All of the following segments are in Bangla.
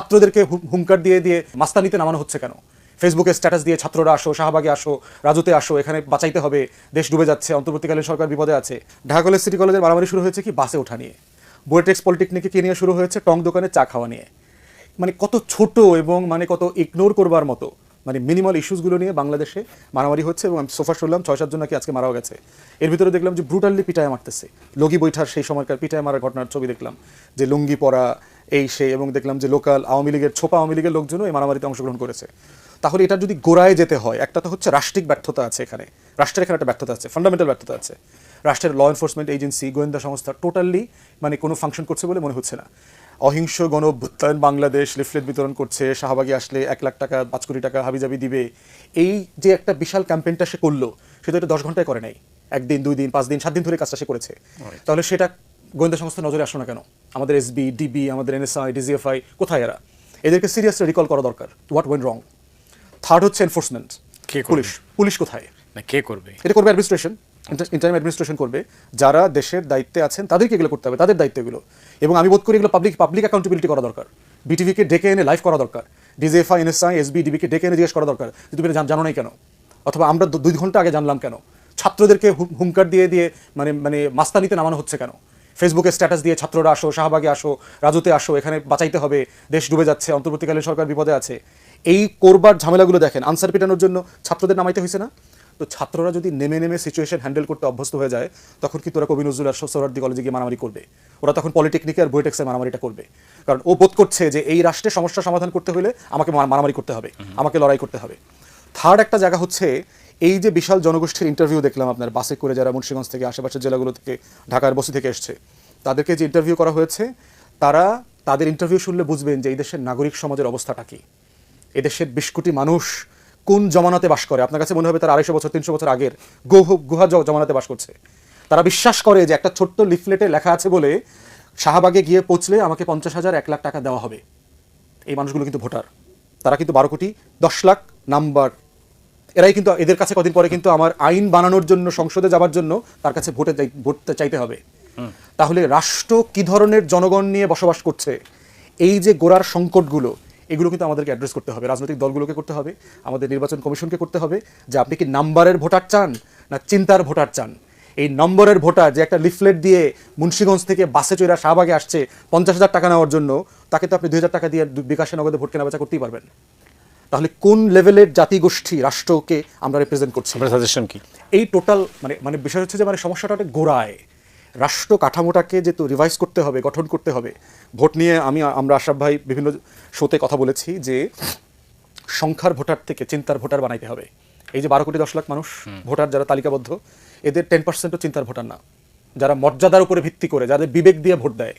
ছাত্রদেরকে হুঙ্কার দিয়ে দিয়ে মাস্তানিতে নামানো হচ্ছে কেন? ফেসবুকে স্ট্যাটাস দিয়ে ছাত্ররা আসো, শাহবাগে আসো, রাজুতে আসো, এখানে বাঁচাইতে হবে, দেশ ডুবে যাচ্ছে, অন্তর্বর্তীকালীন সরকার বিপদে আছে। ঢাকা কলেজ সিটি কলেজের মারামারি শুরু হয়েছে কি বাসে ওঠা নিয়ে, বুয়েটেক্স পলিটেকনিকে কে নিয়ে শুরু হয়েছে টং দোকানে চা খাওয়া নিয়ে। মানে কত ছোট এবং মানে কত ইগনোর করবার মতো মানে মিনিমাল ইস্যুসগুলো নিয়ে বাংলাদেশে মারামারি হচ্ছে। এবং আমি সোফা শুনলাম 6-7 জন নাকি আজকে মারাও গেছে। এর ভিতরে দেখলাম যে ব্রুটালি পিটায় মারতেছে, লগি বৈঠার সেই সময়কার পিটায় মারার ঘটনার ছবি দেখলাম, যে লুঙ্গি পরা এই সেই, এবং দেখলাম যে লোকাল আওয়ামী লীগের ছোপা আওয়ামী লীগের লোকজনও এই মারামারিতে অংশগ্রহণ করেছে। তাহলে এটা যদি গোড়ায় যেতে হয়, একটা তো হচ্ছে রাষ্ট্রিক ব্যর্থতা আছে এখানে, রাষ্ট্রের এখানে একটা ব্যর্থতা আছে, ফান্ডামেন্টাল ব্যর্থতা আছে। রাষ্ট্রের ল এনফোর্সমেন্ট এজেন্সি, গোয়েন্দা সংস্থা টোটালি মানে কোনো ফাংশন করছে বলে মনে হচ্ছে না। অহিংস গণ অভ্যুত্থান বাংলাদেশ লিফলেট বিতরণ করছে, শাহবাগে আসলে 1 লাখ টাকা 5 কোটি টাকা হাবিজাবি দিবে, এই যে একটা বিশাল ক্যাম্পেইনটা সে করলো, সেটা এটা 10 ঘন্টায় করে নাই, 1 দিন 2 দিন 5 দিন 7 দিন ধরে কাজটা সে করেছে। তাহলে সেটা গোয়েন্দা সংস্থা নজরে আসলো না কেন? আমাদের এসবি, ডিবি, আমাদের এনএসআই, ডিজিএফআই কোথায় এরা? এদেরকে সিরিয়াসলি রিকল করা দরকার। What went wrong? থার্ড হচ্ছে এনফোর্সমেন্ট, পুলিশ কোথায়? না কে করবে? এটা করবে অ্যাডমিনিস্ট্রেশন, ইন্টারিম অ্যাডমিনিস্ট্রেশন করবে, যারা দেশের দায়িত্বে আছেন তাদেরকে এগুলো করতে হবে, তাদের দায়িত্ব এগুলো। এবং আমি বোধ করি এগুলো পাবলিক অ্যাকাউন্টেবিলিটি করা দরকার। বিটিভিকে ডেকে এনে লাইভ করা দরকার, ডিজিএফআই, এনএসআই, এসবি, ডিবিকে ডেকে এনে জিজ্ঞেস করা দরকার যে তুমি জানো নাই কেন, অথবা আমরা 2 ঘন্টা আগে জানলাম কেন? ছাত্রদেরকে হুঙ্কার দিয়ে দিয়ে মানে মাস্তানিতে নামানো হচ্ছে কেন? ফেসবুকে স্ট্যাটাস দিয়ে ছাত্ররা আসো, শাহবাগে আসো, রাজুতে আসো, এখানে বাঁচাইতে হবে, দেশ ডুবে যাচ্ছে, অন্তর্বর্তীকালীন সরকার বিপদে আছে, এই করবার ঝামেলাগুলো দেখেন। আনসার পিটানোর জন্য ছাত্রদের নামাইতে হয়েছে না? তো ছাত্ররা যদি নেমে নেমে সিচুয়েশন হ্যান্ডেল করতে অভ্যস্ত হয়ে যায়, তখন কি তোরা কবি নজরুল আর সোহরাওয়ার্দী কলেজে গিয়ে মারামারি করবে? ওরা তখন পলিটেকনিকে আর বুয়েটেক্সে মারামারিটা করবে, কারণ ও বোধ করছে যে এই রাষ্ট্রের সমস্যা সমাধান করতে হলে আমাকে মারামারি করতে হবে, আমাকে লড়াই করতে হবে। থার্ড একটা জায়গা হচ্ছে এই যে বিশাল জনগোষ্ঠীর ইন্টারভিউ দেখলাম আপনার বাসে করে, যারা মুন্সিগঞ্জ থেকে আশেপাশের জেলাগুলো থেকে, ঢাকার বস্তি থেকে এসছে, তাদেরকে যে ইন্টারভিউ করা হয়েছে, তাদের ইন্টারভিউ শুনলে বুঝবেন যে এই দেশের নাগরিক সমাজের অবস্থাটা কি। এদেশের 20 কোটি মানুষ কোন জমানাতে বাস করে? আপনার কাছে মনে হবে তারা 250 বছর 300 বছর আগের গুহা জমানাতে বাস করছে। তারা বিশ্বাস করে যে একটা ছোট্ট লিফলেটে লেখা আছে বলে শাহবাগে গিয়ে পৌঁছলে আমাকে 50,000 1 লাখ টাকা দেওয়া হবে। এই মানুষগুলো কিন্তু ভোটার, তারা কিন্তু 12 কোটি 10 লাখ নাম্বার। এরাই কিন্তু, এদের কাছে কদিন পরে কিন্তু আমার আইন বানানোর জন্য সংসদে যাবার জন্য তার কাছে ভোটে চাইতে হবে। তাহলে রাষ্ট্র কি ধরনের জনগণ নিয়ে বসবাস করছে, এই যে গোড়ার সংকটগুলো, এগুলো কিন্তু আমাদেরকে অ্যাড্রেস করতে হবে, রাজনৈতিক দলগুলোকে করতে হবে, আমাদের নির্বাচন কমিশনকে করতে হবে, যে আপনি কি নাম্বারের ভোটার চান না চিন্তার ভোটার চান? এই নম্বরের ভোটার যে একটা লিফলেট দিয়ে মুন্সিগঞ্জ থেকে বাসে চড়ে শাহবাগে আসছে 50,000 টাকা নেওয়ার জন্য, তাকে তো আপনি 2,000 টাকা দিয়ে বিকাশে নগদে ভোট কেনাবেচা করতেই পারবেন। তাহলে কোন লেভেলের জাতিগোষ্ঠী রাষ্ট্রকে আমরা রিপ্রেজেন্ট করছি? সাজেশন কি? এই টোটাল মানে বিষয় হচ্ছে যে মানে সমস্যাটা অনেক গোড়ায়। রাষ্ট্র কাঠামোটাকে যেহেতু রিভাইজ করতে হবে, গঠন করতে হবে। ভোট নিয়ে আমরা আশরাফ ভাই বিভিন্ন শোতে কথা বলেছি যে সংখ্যার ভোটার থেকে চিন্তার ভোটার বানাইতে হবে। এই যে 12 কোটি 10 লাখ মানুষ ভোটার যারা তালিকাবদ্ধ, এদের 10%ও চিন্তার ভোটার না, যারা মর্যাদার উপরে ভিত্তি করে, যাদের বিবেক দিয়ে ভোট দেয়।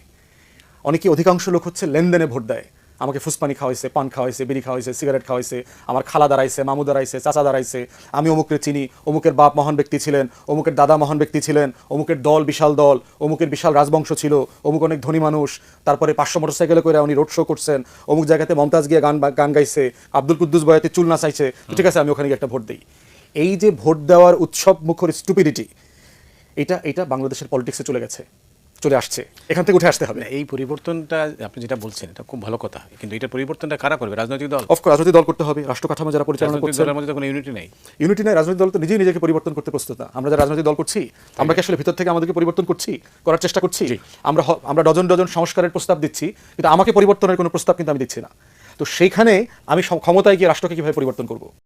অনেকে অধিকাংশ লোক হচ্ছে লেনদেনে ভোট দেয়। আমাকে ফুসপানি খাওয়াইছে, পান খাওয়াইছে, বিড়ি খাওয়াইছে, সিগারেট খাওয়াইছে, আমার খালা দাঁড়াইছে, মামু দাঁড়াইছে, চাচা দাঁড়াইছে, আমি অমুকের চিনি, অমুকের বাপ মহান ব্যক্তি ছিলেন, অমুকের দাদা মহান ব্যক্তি ছিলেন, অমুকের দল বিশাল দল, অমুকের বিশাল রাজবংশ ছিল, অমুক অনেক ধনী মানুষ, তারপরে 500 মোটরসাইকেলে করে উনি রোড শো করছেন, অমুক জায়গাতে মমতাজ গিয়ে গান গাইছে, আব্দুল কুদ্দুস বয়াতে চুল নাচাইছে, ঠিক আছে আমি ওখানে গিয়ে একটা ভোট দিই। এই যে ভোট দেওয়ার উৎসব মুখর স্টুপিডিটি, এটা বাংলাদেশের পলিটিক্সে চলে আসছে, এখান থেকে উঠে আসতে হবে। এই পরিবর্তনটা আপনি যেটা বলছেন এটা খুব ভালো কথা, কিন্তু এটা পরিবর্তনটা কারা করবে? রাজনৈতিক দল? অফকোর্স রাজনৈতিক দল করতে হবে, রাষ্ট্র কাঠামো যারা পরিচালনা করছে। দলের মধ্যে কোনো ইউনিটি নাই। রাজনৈতিক দল তো নিজেকে পরিবর্তন করতে প্রস্তুত না। আমরা যারা রাজনৈতিক দল করছি, আমরা কি আসলে ভিতর থেকে আমাদেরকে পরিবর্তন করার চেষ্টা করছি? আমরা ডজন সংস্কারের প্রস্তাব দিচ্ছি, কিন্তু আমাকে পরিবর্তনের কোনো প্রস্তাব কিন্তু আমি দিচ্ছি না। তো সেইখানে আমি ক্ষমতায় গিয়ে রাষ্ট্রকে কিভাবে পরিবর্তন করব?